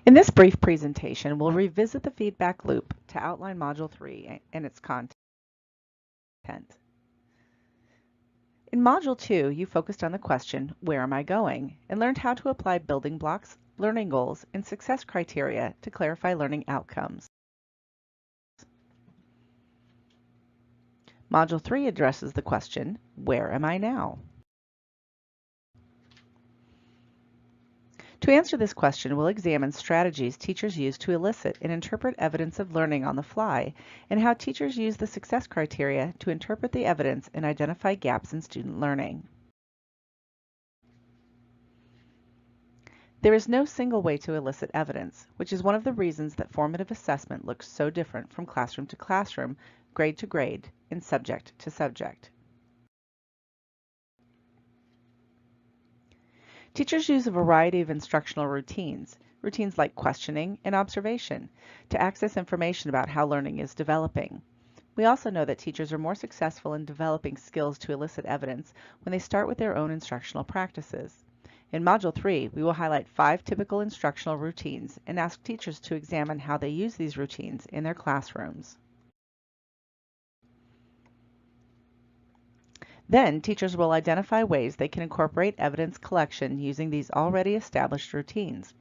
In this brief presentation, we'll revisit the feedback loop to outline Module 3 and its content. In Module 2, you focused on the question, where am I going? And learned how to apply building blocks, learning goals, and success criteria to clarify learning outcomes. Module 3 addresses the question, where am I now? To answer this question, we'll examine strategies teachers use to elicit and interpret evidence of learning on the fly, and how teachers use the success criteria to interpret the evidence and identify gaps in student learning. There is no single way to elicit evidence, which is one of the reasons that formative assessment looks so different from classroom to classroom, grade to grade, and subject to subject. Teachers use a variety of instructional routines like questioning and observation, to access information about how learning is developing. We also know that teachers are more successful in developing skills to elicit evidence when they start with their own instructional practices. In Module 3, we will highlight 5 typical instructional routines and ask teachers to examine how they use these routines in their classrooms. Then, teachers will identify ways they can incorporate evidence collection using these already established routines.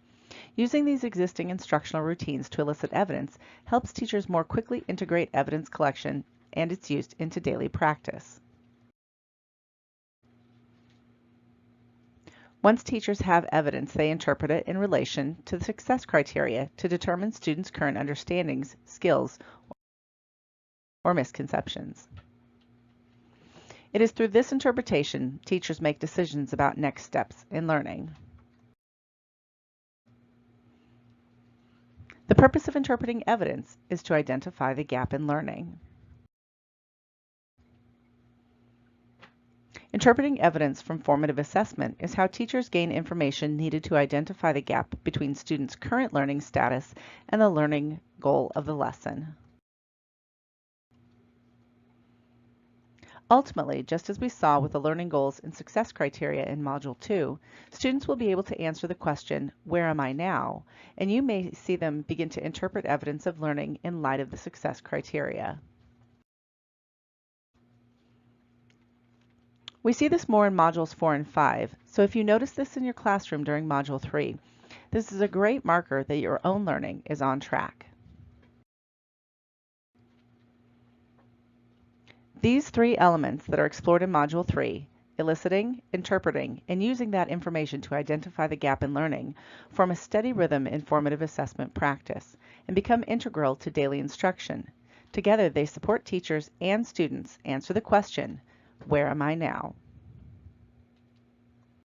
Using these existing instructional routines to elicit evidence helps teachers more quickly integrate evidence collection and its use into daily practice. Once teachers have evidence, they interpret it in relation to the success criteria to determine students' current understandings, skills, or misconceptions. It is through this interpretation teachers make decisions about next steps in learning. The purpose of interpreting evidence is to identify the gap in learning. Interpreting evidence from formative assessment is how teachers gain information needed to identify the gap between students' current learning status and the learning goal of the lesson. Ultimately, just as we saw with the learning goals and success criteria in Module 2, students will be able to answer the question, where am I now? And you may see them begin to interpret evidence of learning in light of the success criteria. We see this more in Modules 4 and 5, so if you notice this in your classroom during Module 3, this is a great marker that your own learning is on track. These 3 elements that are explored in Module 3, eliciting, interpreting, and using that information to identify the gap in learning, form a steady rhythm in formative assessment practice and become integral to daily instruction. Together, they support teachers and students answer the question, where am I now?